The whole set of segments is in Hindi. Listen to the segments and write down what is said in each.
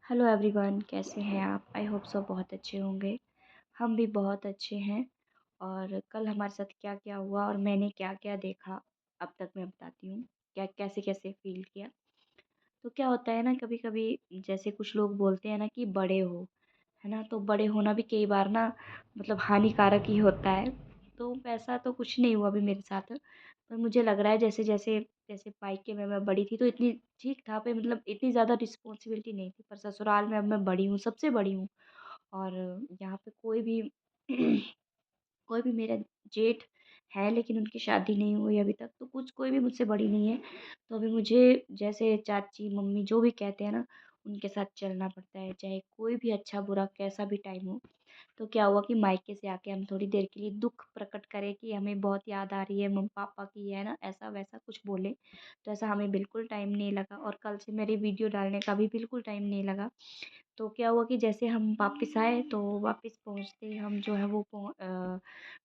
हेलो एवरीवन, कैसे हैं आप? आई होप सब बहुत अच्छे होंगे। हम भी बहुत अच्छे हैं। और कल हमारे साथ क्या-क्या हुआ और मैंने क्या-क्या देखा, अब तक मैं बताती हूँ। क्या कैसे-कैसे फ़ील किया। तो क्या होता है ना, कभी-कभी जैसे कुछ लोग बोलते हैं ना कि बड़े हो, है ना? तो बड़े होना भी कई बार ना मतलब हानिकारक ही होता है। तो वैसा तो कुछ नहीं हुआ अभी मेरे साथ। पर मुझे लग रहा है जैसे-जैसे जैसे मायके में मैं बड़ी थी तो इतनी ठीक था पे मतलब इतनी ज़्यादा रिस्पॉन्सिबिलिटी नहीं थी। पर ससुराल में अब मैं बड़ी हूँ, सबसे बड़ी हूँ। और यहाँ पे कोई भी मेरा जेठ है लेकिन उनकी शादी नहीं हुई अभी तक, तो कुछ कोई भी मुझसे बड़ी नहीं है। तो अभी मुझे जैसे चाची, मम्मी जो भी कहते हैं ना, उनके साथ चलना पड़ता है, चाहे कोई भी अच्छा-बुरा कैसा भी टाइम हो। तो क्या हुआ कि मायके से आके हम थोड़ी देर के लिए दुःख प्रकट करें कि हमें बहुत याद आ रही है मम्मी-पापा की, है ना? ऐसा-वैसा कुछ बोले, तो ऐसा हमें बिल्कुल टाइम नहीं लगा और कल से मेरी वीडियो डालने का भी बिल्कुल टाइम नहीं लगा। तो क्या हुआ कि जैसे हम वापस आए तो वापस पहुँचते ही हम जो है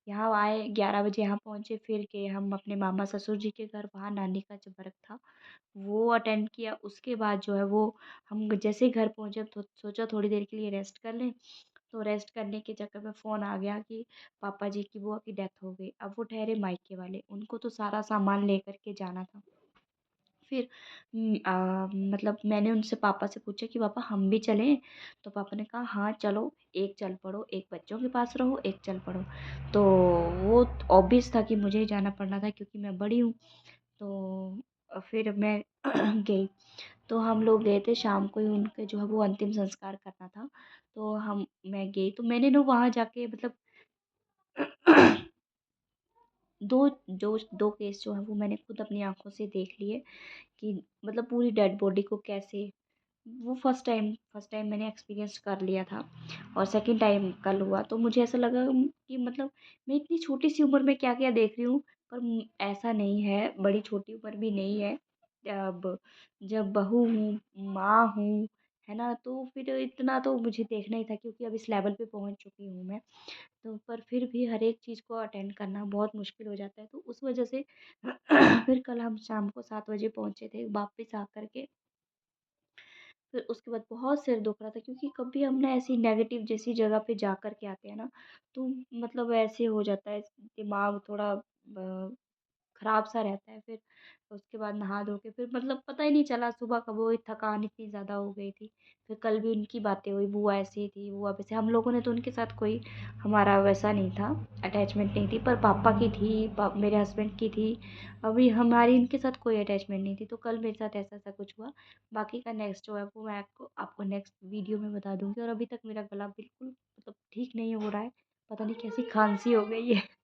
यहाँ आए 11 बजे यहाँ पहुँचे, फिर के हम अपने मामा ससुर जी के घर, वहाँ नानी का जो व्रत था वो अटेंड किया। उसके बाद जो है वो हम जैसे ही घर पहुँचे तो सोचा थोड़ी देर के लिए रेस्ट कर लें। तो रेस्ट करने के चक्कर में फ़ोन आ गया कि पापा जी की बुआ की डेथ हो गई। अब वो ठहरे मायके वाले, उनको तो सारा सामान लेकर के जाना था। फिर मतलब मैंने उनसे पापा से पूछा कि पापा हम भी चलें? तो पापा ने कहा हाँ चलो, एक चल पड़ो, एक बच्चों के पास रहो, एक चल पड़ो। तो वो ऑब्वियस था कि मुझे ही जाना पड़ना था क्योंकि मैं बड़ी हूँ। तो फिर मैं गई। तो हम लोग गए थे शाम को ही उनके जो है वो अंतिम संस्कार करना था। तो मैं गई तो मैंने ना वहाँ जाके मतलब 2 2 केस जो हैं वो मैंने खुद अपनी आँखों से देख लिए कि मतलब पूरी डेड बॉडी को कैसे वो फर्स्ट टाइम मैंने एक्सपीरियंस कर लिया था और सेकंड टाइम कल हुआ। तो मुझे ऐसा लगा कि मतलब मैं इतनी छोटी-सी उम्र में क्या-क्या देख रही हूँ, पर ऐसा नहीं है, बड़ी छोटी उम्र भी नहीं है। अब जब बहू हूँ, माँ हूँ, है ना? तो फिर इतना तो मुझे देखना ही था क्योंकि अब इस लेवल पे पहुँच चुकी हूँ मैं। तो पर फिर भी हर एक चीज़ को अटेंड करना बहुत मुश्किल हो जाता है। तो उस वजह से फिर कल हम शाम को 7 बजे पहुँचे थे, वापस आकर के फिर उसके बाद बहुत सिर दुख रहा था क्योंकि कभी हम ना ऐसी नेगेटिव जैसी जगह पे जा कर के आते हैं ना, तो मतलब ऐसे हो जाता है दिमाग थोड़ा खराब सा रहता है। फिर उसके बाद नहा धो के फिर मतलब पता ही नहीं चला सुबह कब हुई, थकान इतनी ज़्यादा हो गई थी। फिर कल भी उनकी बातें हुई, बुआ ऐसी थी, बुआ वैसे हम लोगों ने तो उनके साथ कोई हमारा वैसा नहीं था, अटैचमेंट नहीं थी, पर पापा की थी, मेरे हस्बैंड की थी। अभी हमारी इनके साथ कोई अटैचमेंट नहीं थी, तो कल मेरे साथ ऐसा-ऐसा कुछ हुआ। बाकी का नेक्स्ट जो है वो मैं आपको आपको नेक्स्ट वीडियो में बता दूँगी और अभी तक मेरा गला बिल्कुल मतलब ठीक नहीं हो रहा है। पता नहीं कैसी खाँसी हो गई है।